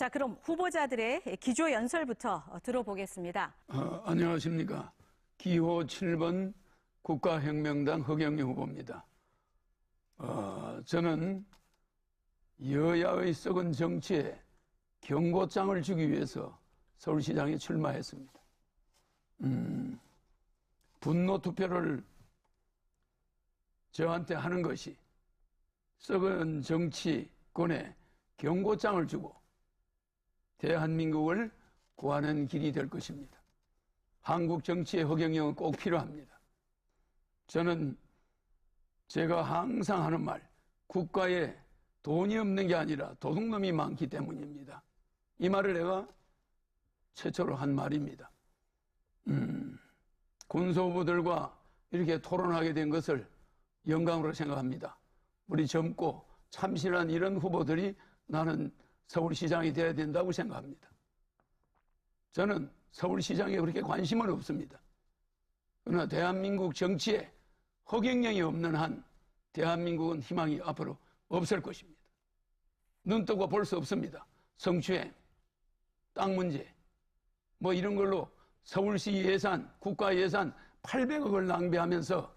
자, 그럼 후보자들의 기조 연설부터 들어보겠습니다. 안녕하십니까. 기호 7번 국가혁명당 허경영 후보입니다. 저는 여야의 썩은 정치에 경고장을 주기 위해서 서울시장에 출마했습니다. 분노 투표를 저한테 하는 것이 썩은 정치권에 경고장을 주고 대한민국을 구하는 길이 될 것입니다. 한국 정치의 허경영은 꼭 필요합니다. 저는 제가 항상 하는 말, 국가에 돈이 없는 게 아니라 도둑놈이 많기 때문입니다. 이 말을 내가 최초로 한 말입니다. 군소부들과 이렇게 토론하게 된 것을 영광으로 생각합니다. 우리 젊고 참신한 이런 후보들이 나는 서울시장이 돼야 된다고 생각합니다. 저는 서울시장에 그렇게 관심은 없습니다. 그러나 대한민국 정치에 허경영이 없는 한 대한민국은 희망이 앞으로 없을 것입니다. 눈 뜨고 볼 수 없습니다. 성추행, 땅 문제, 뭐 이런 걸로 서울시 예산, 국가 예산 800억을 낭비하면서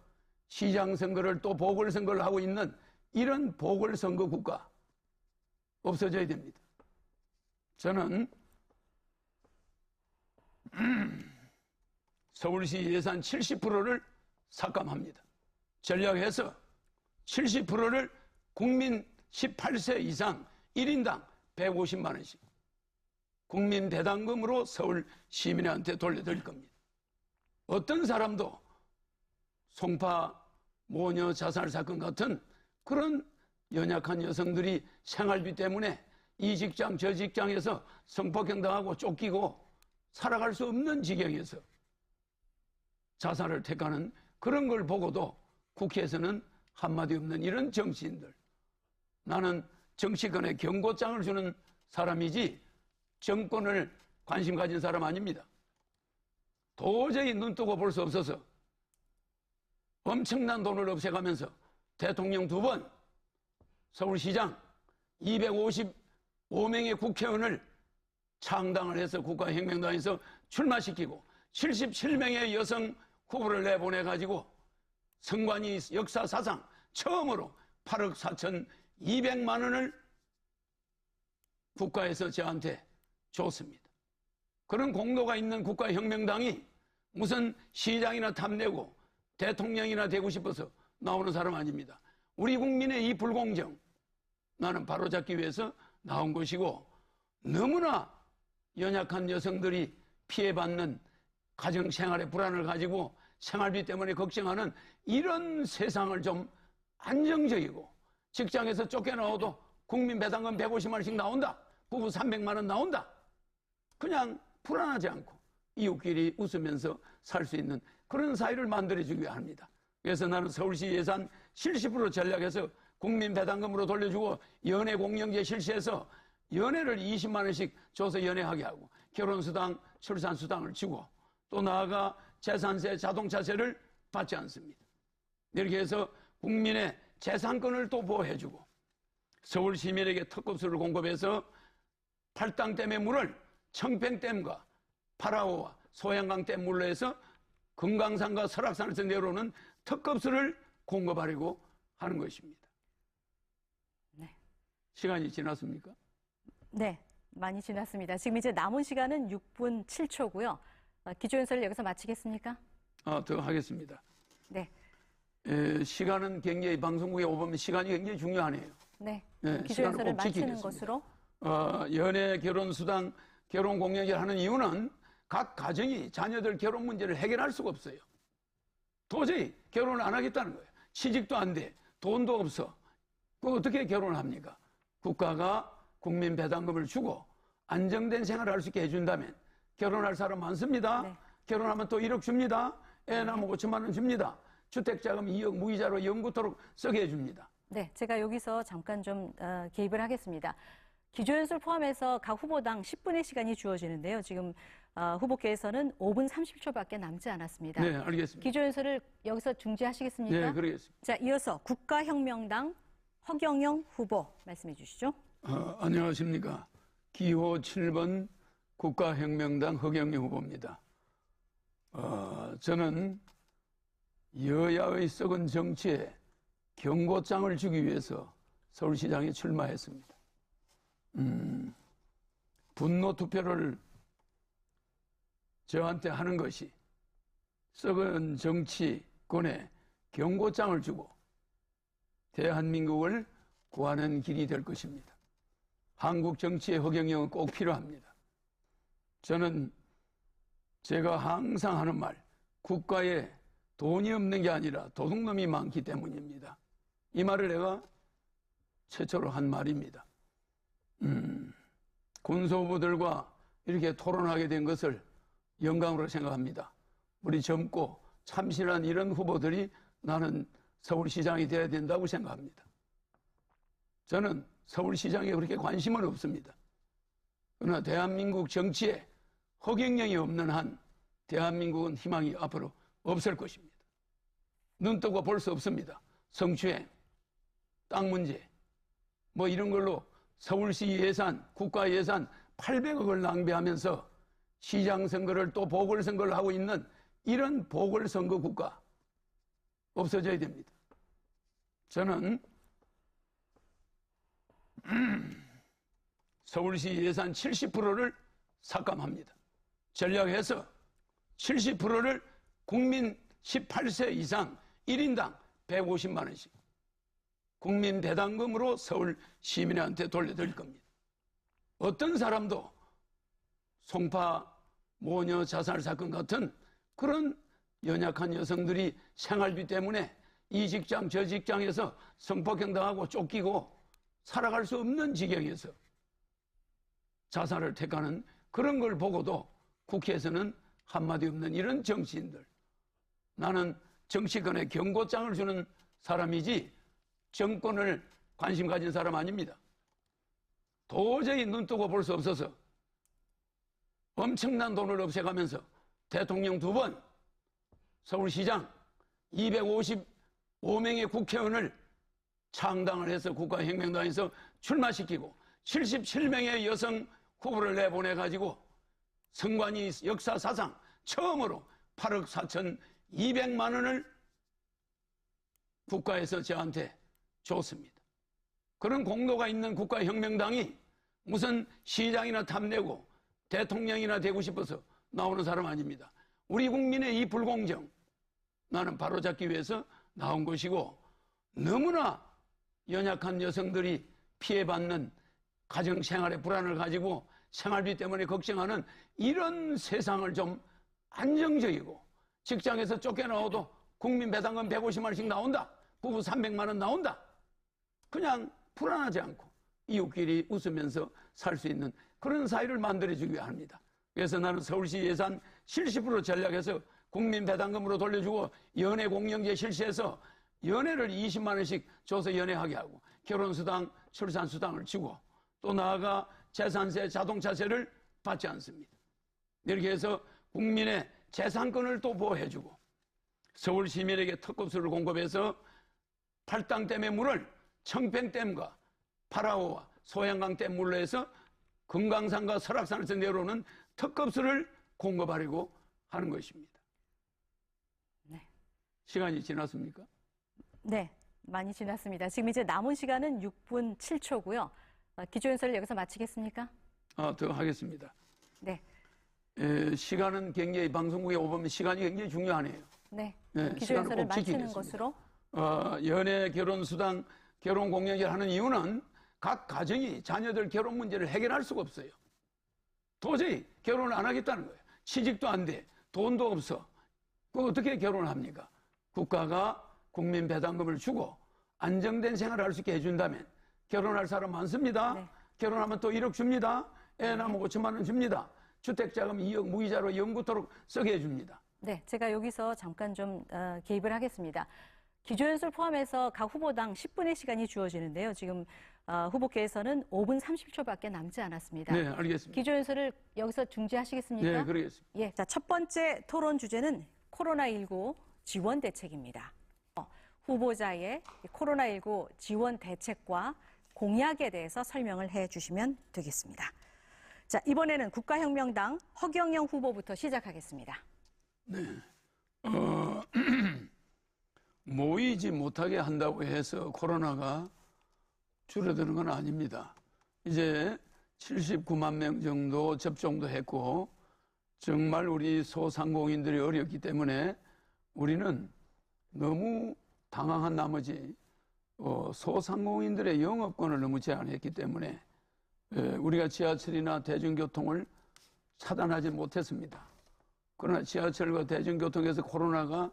시장 선거를 또 보궐선거를 하고 있는 이런 보궐선거 국가 없어져야 됩니다. 저는 서울시 예산 70%를 삭감합니다. 전략해서 70%를 국민 18세 이상 1인당 150만 원씩 국민 배당금으로 서울 시민한테 돌려드릴 겁니다. 어떤 사람도 송파 모녀 자살 사건 같은 그런 연약한 여성들이 생활비 때문에 이 직장 저 직장에서 성폭행당하고 쫓기고 살아갈 수 없는 지경에서 자살을 택하는 그런 걸 보고도 국회에서는 한마디 없는 이런 정치인들, 나는 정치권에 경고장을 주는 사람이지 정권을 관심 가진 사람 아닙니다. 도저히 눈 뜨고 볼 수 없어서 엄청난 돈을 없애가면서 대통령 2번, 서울시장 255명의 국회의원을 창당을 해서 국가혁명당에서 출마시키고 77명의 여성 후보를 내보내가지고 선관위 역사 사상 처음으로 8억 4,200만 원을 국가에서 저한테 줬습니다. 그런 공로가 있는 국가혁명당이 무슨 시장이나 탐내고 대통령이나 되고 싶어서 나오는 사람 아닙니다. 우리 국민의 이 불공정, 나는 바로잡기 위해서 나온 것이고, 너무나 연약한 여성들이 피해받는 가정생활의 불안을 가지고 생활비 때문에 걱정하는 이런 세상을 좀 안정적이고, 직장에서 쫓겨나와도 국민 배당금 150만 원씩 나온다, 부부 300만 원 나온다, 그냥 불안하지 않고 이웃끼리 웃으면서 살 수 있는 그런 사회를 만들어주기 합니다. 그래서 나는 서울시 예산 70% 전략해서 국민 배당금으로 돌려주고 연애 공영제 실시해서 연애를 20만 원씩 줘서 연애하게 하고 결혼수당, 출산수당을 주고 또 나아가 재산세, 자동차세를 받지 않습니다. 이렇게 해서 국민의 재산권을 또 보호해주고 서울 시민에게 특급수를 공급해서 팔당댐의 물을 청평댐과 파라오와 소양강댐 물로 해서 금강산과 설악산에서 내려오는 특급수를 공급하려고 하는 것입니다. 네. 시간이 지났습니까? 네, 많이 지났습니다. 지금 이제 남은 시간은 6분 7초고요. 기조연설을 여기서 마치겠습니까? 더 하겠습니다. 네. 시간은 굉장히 방송국에 오보면 시간이 굉장히 중요하네요. 네. 기조연설을 마치는 것으로. 연애, 결혼수당, 결혼공영제를 하는 이유는 각 가정이 자녀들 결혼 문제를 해결할 수가 없어요. 도저히 결혼을 안 하겠다는 거예요. 취직도 안 돼. 돈도 없어. 그 어떻게 결혼을 합니까? 국가가 국민 배당금을 주고 안정된 생활을 할 수 있게 해준다면 결혼할 사람 많습니다. 네. 결혼하면 또 1억 줍니다. 애 낳으면 5천만 원 줍니다. 주택자금 2억 무이자로 영구토록 쓰게 해줍니다. 네, 제가 여기서 잠깐 좀 개입을 하겠습니다. 기조연설 포함해서 각 후보당 10분의 시간이 주어지는데요. 지금 후보께서는 5분 30초밖에 남지 않았습니다. 네, 알겠습니다. 기조연설을 여기서 중지하시겠습니까? 네, 그러겠습니다. 자, 이어서 국가혁명당 허경영 후보 말씀해 주시죠. 안녕하십니까. 기호 7번 국가혁명당 허경영 후보입니다. 저는 여야의 썩은 정치에 경고장을 주기 위해서 서울시장에 출마했습니다. 분노 투표를 저한테 하는 것이 썩은 정치권에 경고장을 주고 대한민국을 구하는 길이 될 것입니다. 한국 정치의 허경영은 꼭 필요합니다. 저는 제가 항상 하는 말, 국가에 돈이 없는 게 아니라 도둑놈이 많기 때문입니다. 이 말을 내가 최초로 한 말입니다. 군소부들과 이렇게 토론하게 된 것을 영광으로 생각합니다. 우리 젊고 참신한 이런 후보들이 나는 서울시장이 되어야 된다고 생각합니다. 저는 서울시장에 그렇게 관심은 없습니다. 그러나 대한민국 정치에 허경영이 없는 한 대한민국은 희망이 앞으로 없을 것입니다. 눈 뜨고 볼 수 없습니다. 성추행, 땅 문제, 뭐 이런 걸로 서울시 예산, 국가 예산 800억을 낭비하면서 시장 선거를 또 보궐선거를 하고 있는 이런 보궐선거 국가 없어져야 됩니다. 저는 서울시 예산 70%를 삭감합니다. 전략해서 70%를 국민 18세 이상 1인당 150만 원씩 국민 배당금으로 서울 시민한테 돌려드릴 겁니다. 어떤 사람도 송파 모녀 자살 사건 같은 그런 연약한 여성들이 생활비 때문에 이 직장 저 직장에서 성폭행당하고 쫓기고 살아갈 수 없는 지경에서 자살을 택하는 그런 걸 보고도 국회에서는 한마디 없는 이런 정치인들. 나는 정치권에 경고장을 주는 사람이지 정권을 관심 가진 사람 아닙니다. 도저히 눈 뜨고 볼 수 없어서 엄청난 돈을 없애가면서 대통령 2번, 서울시장 255명의 국회의원을 창당을 해서 국가혁명당에서 출마시키고 77명의 여성 후보를 내보내가지고 선관위 역사 사상 처음으로 8억 4,200만 원을 국가에서 저한테 줬습니다. 그런 공로가 있는 국가혁명당이 무슨 시장이나 탐내고 대통령이나 되고 싶어서 나오는 사람 아닙니다. 우리 국민의 이 불공정 나는 바로잡기 위해서 나온 것이고 너무나 연약한 여성들이 피해받는 가정생활의 불안을 가지고 생활비 때문에 걱정하는 이런 세상을 좀 안정적이고 직장에서 쫓겨나와도 국민 배당금 150만 원씩 나온다. 부부 300만 원 나온다. 그냥 불안하지 않고 이웃끼리 웃으면서 살 수 있는 그런 사회를 만들어주기 합니다. 그래서 나는 서울시 예산 70% 전략해서 국민 배당금으로 돌려주고 연애 공영제 실시해서 연애를 20만 원씩 줘서 연애하게 하고 결혼수당, 출산수당을 주고 또 나아가 재산세, 자동차세를 받지 않습니다. 이렇게 해서 국민의 재산권을 또 보호해주고 서울 시민에게 특급수를 공급해서 팔당댐의 물을 청평댐과 파라오와 소양강댐 물로 해서 금강산과 설악산에서 내려오는 특급수를 공급하려고 하는 것입니다. 네. 시간이 지났습니까? 네, 많이 지났습니다. 지금 이제 남은 시간은 6분 7초고요. 기조연설을 여기서 마치겠습니까? 더 하겠습니다. 네. 시간은 굉장히 방송국에 오면 시간이 굉장히 중요하네요. 네. 네, 기조연설을 마치는 것으로. 연애, 결혼수당, 결혼공영제를 하는 이유는 각 가정이 자녀들 결혼 문제를 해결할 수가 없어요. 도저히 결혼을 안 하겠다는 거예요. 취직도 안 돼. 돈도 없어. 그 어떻게 결혼을 합니까? 국가가 국민 배당금을 주고 안정된 생활을 할 수 있게 해준다면 결혼할 사람 많습니다. 네. 결혼하면 또 1억 줍니다. 애 낳으면 5천만 원 줍니다. 주택자금 2억 무이자로 영구토록 쓰게 해줍니다. 네, 제가 여기서 잠깐 좀 개입을 하겠습니다. 기조연설 포함해서 각 후보당 10분의 시간이 주어지는데요. 지금 후보께서는 5분 30초밖에 남지 않았습니다. 네, 알겠습니다. 기조연설을 여기서 중지하시겠습니까? 네, 그러겠습니다. 예, 자, 첫 번째 토론 주제는 코로나19 지원 대책입니다. 후보자의 코로나19 지원 대책과 공약에 대해서 설명을 해 주시면 되겠습니다. 자, 이번에는 국가혁명당 허경영 후보부터 시작하겠습니다. 네. 모이지 못하게 한다고 해서 코로나가 줄어드는 건 아닙니다. 이제 79만 명 정도 접종도 했고 정말 우리 소상공인들이 어렵기 때문에 우리는 너무 당황한 나머지 소상공인들의 영업권을 너무 제한했기 때문에 우리가 지하철이나 대중교통을 차단하지 못했습니다. 그러나 지하철과 대중교통에서 코로나가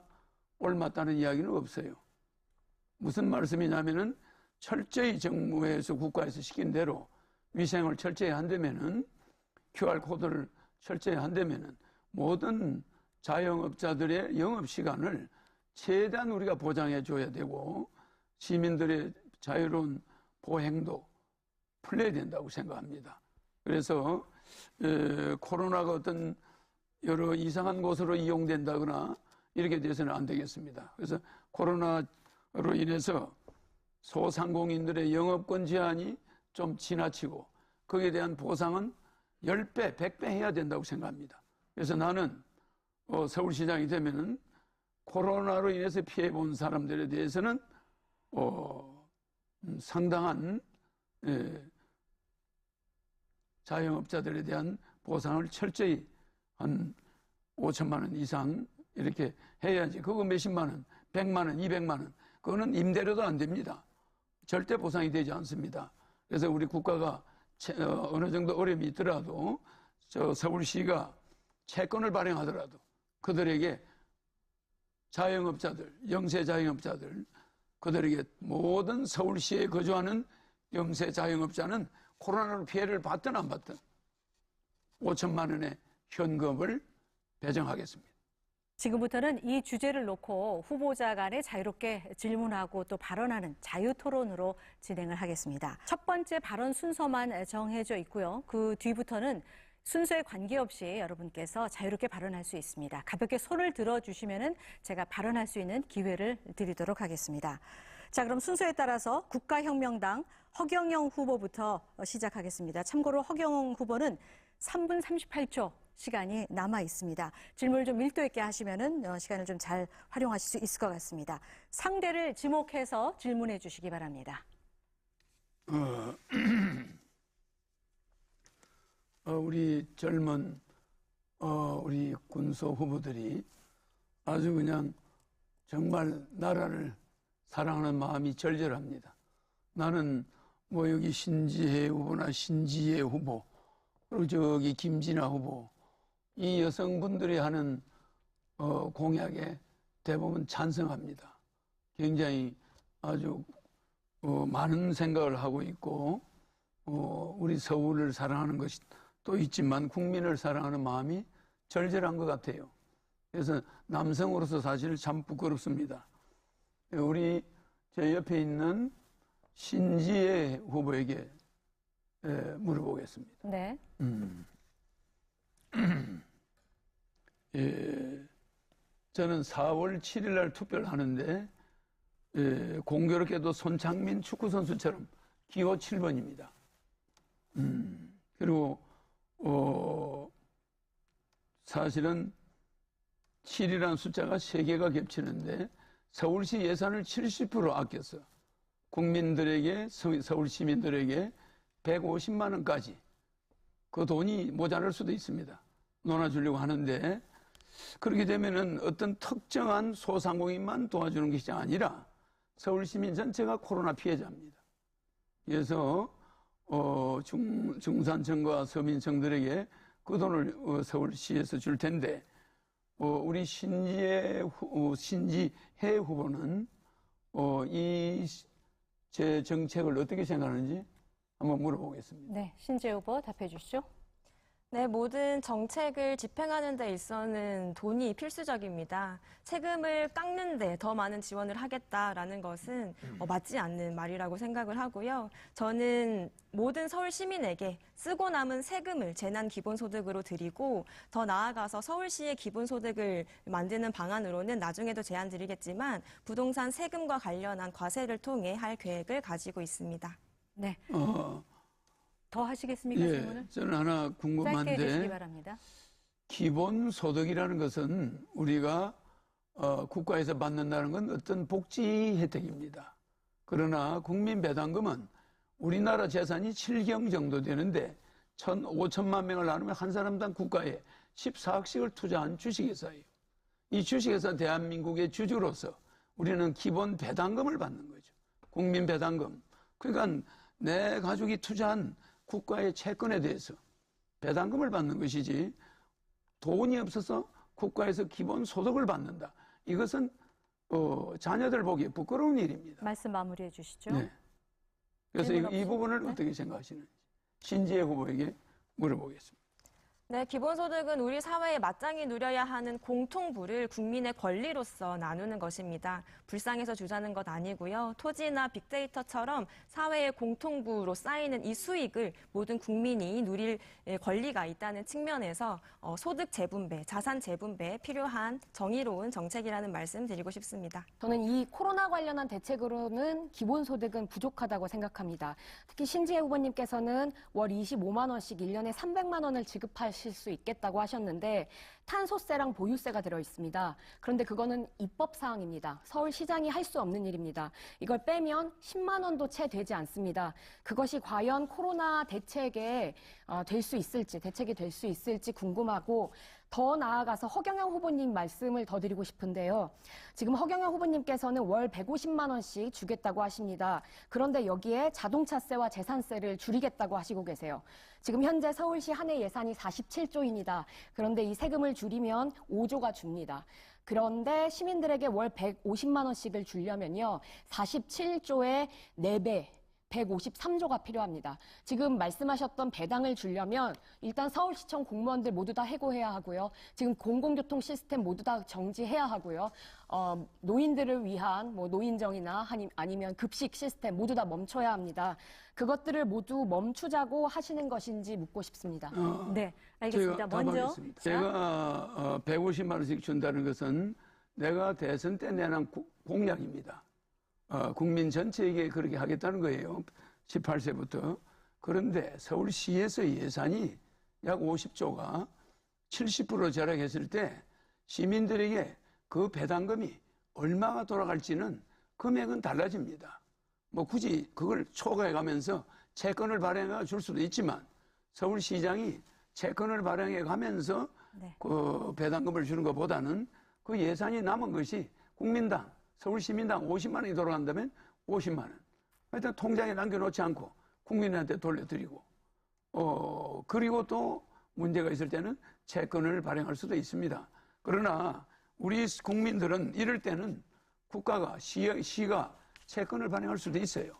옮았다는 이야기는 없어요. 무슨 말씀이냐면은 철저히 정부에서 국가에서 시킨 대로 위생을 철저히 한다면은 QR코드를 철저히 한다면은 모든 자영업자들의 영업시간을 최대한 우리가 보장해 줘야 되고 시민들의 자유로운 보행도 풀려야 된다고 생각합니다. 그래서 코로나가 어떤 여러 이상한 곳으로 이용된다거나 이렇게 돼서는 안 되겠습니다. 그래서 코로나로 인해서 소상공인들의 영업권 제한이 좀 지나치고 거기에 대한 보상은 10배, 100배 해야 된다고 생각합니다. 그래서 나는 서울시장이 되면은 코로나로 인해서 피해본 사람들에 대해서는 상당한 자영업자들에 대한 보상을 철저히 한 5천만 원 이상 이렇게 해야지. 그거 몇십만 원, 100만 원, 200만 원. 그거는 임대료도 안 됩니다. 절대 보상이 되지 않습니다. 그래서 우리 국가가 어느 정도 어려움이 있더라도 서울시가 채권을 발행하더라도 그들에게 자영업자들, 영세 자영업자들, 그들에게 모든 서울시에 거주하는 영세 자영업자는 코로나로 피해를 받든 안 받든 5천만 원의 현금을 배정하겠습니다. 지금부터는 이 주제를 놓고 후보자 간에 자유롭게 질문하고 또 발언하는 자유토론으로 진행을 하겠습니다. 첫 번째 발언 순서만 정해져 있고요. 그 뒤부터는 순서에 관계없이 여러분께서 자유롭게 발언할 수 있습니다. 가볍게 손을 들어주시면은 제가 발언할 수 있는 기회를 드리도록 하겠습니다. 자, 그럼 순서에 따라서 국가혁명당 허경영 후보부터 시작하겠습니다. 참고로 허경영 후보는 3분 38초 시간이 남아 있습니다. 질문을 좀 밀도 있게 하시면은 시간을 좀 잘 활용하실 수 있을 것 같습니다. 상대를 지목해서 질문해 주시기 바랍니다. 우리 젊은 우리 군소 후보들이 아주 그냥 정말 나라를 사랑하는 마음이 절절합니다. 나는 뭐 여기 신지혜 후보나 신지혜 후보 그리고 저기 김진아 후보 이 여성분들이 하는 공약에 대부분 찬성합니다. 굉장히 아주 많은 생각을 하고 있고 우리 서울을 사랑하는 것이 또 있지만 국민을 사랑하는 마음이 절절한 것 같아요. 그래서 남성으로서 사실 참 부끄럽습니다. 우리 제 옆에 있는 신지혜 후보에게 물어보겠습니다. 네. 저는 4월 7일 날 투표를 하는데 공교롭게도 손창민 축구선수처럼 기호 7번입니다. 그리고 사실은 7이라는 숫자가 3개가 겹치는데 서울시 예산을 70% 아껴서 국민들에게 서울 시민들에게 150만 원까지 그 돈이 모자랄 수도 있습니다. 논아주려고 하는데 그렇게 되면은 어떤 특정한 소상공인만 도와주는 것이 아니라 서울 시민 전체가 코로나 피해자입니다. 그래서 중산층과 서민층들에게 그 돈을 서울시에서 줄 텐데 우리 신지혜 후보는 이 제 정책을 어떻게 생각하는지 한번 물어보겠습니다. 네, 신지혜 후보 답해 주시죠. 네, 모든 정책을 집행하는 데 있어서는 돈이 필수적입니다. 세금을 깎는데 더 많은 지원을 하겠다라는 것은 맞지 않는 말이라고 생각을 하고요. 저는 모든 서울 시민에게 쓰고 남은 세금을 재난 기본소득으로 드리고 더 나아가서 서울시의 기본소득을 만드는 방안으로는 나중에도 제안 드리겠지만 부동산 세금과 관련한 과세를 통해 할 계획을 가지고 있습니다. 네. 더 하시겠습니까, 질문을? 저는 하나 짧게 궁금한데 해주시기 바랍니다. 기본소득이라는 것은 우리가 국가에서 받는다는 건 어떤 복지 혜택입니다. 그러나 국민배당금은 우리나라 재산이 7경 정도 되는데 5천만 명을 나누면 한 사람당 국가에 14억씩을 투자한 주식회사예요. 이 주식회사 대한민국의 주주로서 우리는 기본 배당금을 받는 거죠. 국민배당금. 그러니까 내 가족이 투자한 국가의 채권에 대해서 배당금을 받는 것이지 돈이 없어서 국가에서 기본 소득을 받는다. 이것은 자녀들 보기에 부끄러운 일입니다. 말씀 마무리해 주시죠. 네. 그래서 질문 이 없이? 부분을 네. 어떻게 생각하시는지 신지혜 후보에게 물어보겠습니다. 네, 기본소득은 우리 사회에 마땅히 누려야 하는 공통부를 국민의 권리로서 나누는 것입니다. 불쌍해서 주자는 것 아니고요. 토지나 빅데이터처럼 사회의 공통부로 쌓이는 이 수익을 모든 국민이 누릴 권리가 있다는 측면에서 소득 재분배, 자산 재분배에 필요한 정의로운 정책이라는 말씀 드리고 싶습니다. 저는 이 코로나 관련한 대책으로는 기본소득은 부족하다고 생각합니다. 특히 신지혜 후보님께서는 월 25만 원씩 1년에 300만 원을 지급하실 수 있겠다고 하셨는데 탄소세랑 보유세가 들어 있습니다. 그런데 그거는 입법 사항입니다. 서울시장이 할 수 없는 일입니다. 이걸 빼면 10만 원도 채 되지 않습니다. 그것이 과연 코로나 대책에 될 수 있을지, 대책이 될 수 있을지 궁금하고 더 나아가서 허경영 후보님 말씀을 더 드리고 싶은데요. 지금 허경영 후보님께서는 월 150만 원씩 주겠다고 하십니다. 그런데 여기에 자동차세와 재산세를 줄이겠다고 하시고 계세요. 지금 현재 서울시 한 해 예산이 47조입니다. 그런데 이 세금을 줄이면 5조가 줍니다. 그런데 시민들에게 월 150만 원씩을 주려면요. 47조의 4배. 153조가 필요합니다. 지금 말씀하셨던 배당을 주려면 일단 서울시청 공무원들 모두 다 해고해야 하고요. 지금 공공교통 시스템 모두 다 정지해야 하고요. 노인들을 위한 노인정이나 아니면 급식 시스템 모두 다 멈춰야 합니다. 그것들을 모두 멈추자고 하시는 것인지 묻고 싶습니다. 네, 알겠습니다. 제가 먼저 답하겠습니다. 제가 150만 원씩 준다는 것은 내가 대선 때 내놓은 공약입니다. 국민 전체에게 그렇게 하겠다는 거예요. 18세부터. 그런데 서울시에서 예산이 약 50조가 70% 절약했을 때 시민들에게 그 배당금이 얼마가 돌아갈지는 금액은 달라집니다. 뭐 굳이 그걸 초과해 가면서 채권을 발행해 줄 수도 있지만 서울시장이 채권을 발행해 가면서 네. 그 배당금을 주는 것보다는 그 예산이 남은 것이 국민당 서울시민당 50만 원이 돌아간다면 50만 원. 하여튼 통장에 남겨놓지 않고 국민한테 돌려드리고, 그리고 또 문제가 있을 때는 채권을 발행할 수도 있습니다. 그러나 우리 국민들은 이럴 때는 국가가, 시가 채권을 발행할 수도 있어요.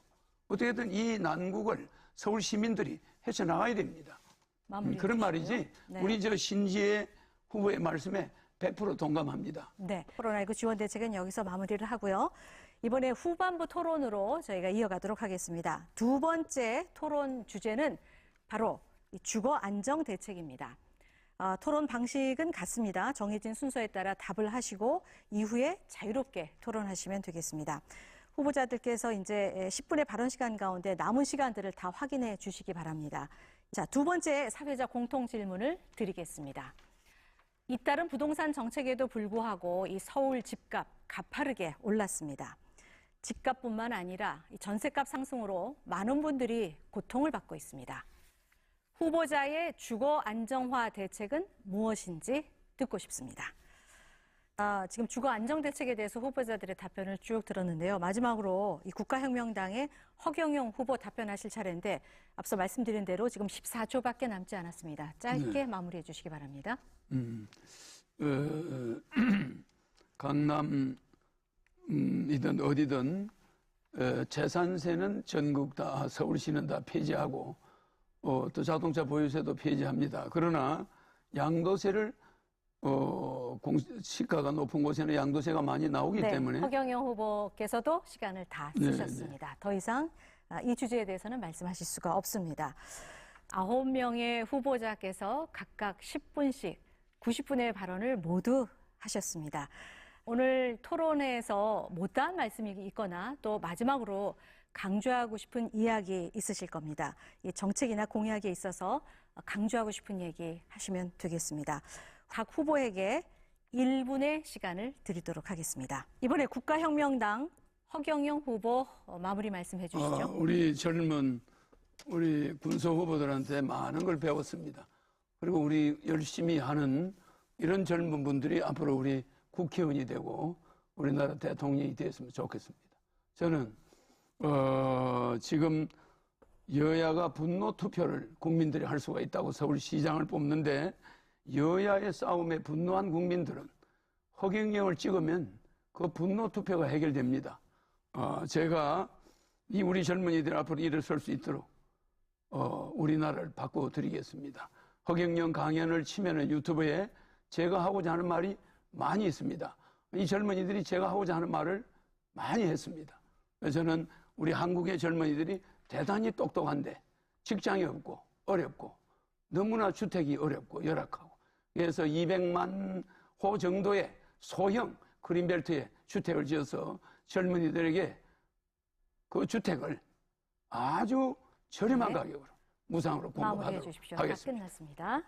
어떻게든 이 난국을 서울 시민들이 헤쳐나가야 됩니다. 그런 말이지, 네. 우리 신지혜 후보의 말씀에 100% 동감합니다. 네, 코로나19 지원 대책은 여기서 마무리를 하고요. 이번에 후반부 토론으로 저희가 이어가도록 하겠습니다. 두 번째 토론 주제는 바로 이 주거 안정 대책입니다. 토론 방식은 같습니다. 정해진 순서에 따라 답을 하시고 이후에 자유롭게 토론하시면 되겠습니다. 후보자들께서 이제 10분의 발언 시간 가운데 남은 시간들을 다 확인해 주시기 바랍니다. 자, 두 번째 사회자 공통 질문을 드리겠습니다. 잇따른 부동산 정책에도 불구하고 이 서울 집값 가파르게 올랐습니다. 집값뿐만 아니라 전셋값 상승으로 많은 분들이 고통을 받고 있습니다. 후보자의 주거 안정화 대책은 무엇인지 듣고 싶습니다. 지금 주거 안정 대책에 대해서 후보자들의 답변을 쭉 들었는데요. 마지막으로 이 국가혁명당의 허경영 후보 답변하실 차례인데 앞서 말씀드린 대로 지금 14초밖에 남지 않았습니다. 짧게 마무리해 주시기 바랍니다. 강남이든 어디든 재산세는 전국 다 서울시는 다 폐지하고 또 자동차 보유세도 폐지합니다. 그러나 양도세를 시가가 높은 곳에는 양도세가 많이 나오기 때문에 허경영 후보께서도 시간을 다 쓰셨습니다. 더 이상 이 주제에 대해서는 말씀하실 수가 없습니다. 9명의 후보자께서 각각 10분씩 90분의 발언을 모두 하셨습니다. 오늘 토론회에서 못다한 말씀이 있거나 또 마지막으로 강조하고 싶은 이야기 있으실 겁니다. 이 정책이나 공약에 있어서 강조하고 싶은 얘기 하시면 되겠습니다. 각 후보에게 1분의 시간을 드리도록 하겠습니다. 이번에 국가혁명당 허경영 후보 마무리 말씀해 주시죠. 우리 젊은 우리 군소 후보들한테 많은 걸 배웠습니다. 그리고 우리 열심히 하는 이런 젊은 분들이 앞으로 우리 국회의원이 되고 우리나라 대통령이 되었으면 좋겠습니다. 저는 지금 여야가 분노 투표를 국민들이 할 수가 있다고 서울시장을 뽑는데 여야의 싸움에 분노한 국민들은 허경영을 찍으면 그 분노 투표가 해결됩니다. 제가 이 우리 젊은이들 앞으로 일어설 수 있도록 우리나라를 바꿔드리겠습니다. 허경영 강연을 치면은 유튜브에 제가 하고자 하는 말이 많이 있습니다. 이 젊은이들이 제가 하고자 하는 말을 많이 했습니다. 저는 우리 한국의 젊은이들이 대단히 똑똑한데 직장이 없고 어렵고 너무나 주택이 어렵고 열악하고 그래서 200만 호 정도의 소형 그린벨트에 주택을 지어서 젊은이들에게 그 주택을 아주 저렴한 가격으로 무상으로 마무리해 공급하도록 주십시오. 다 하겠습니다. 끝났습니다.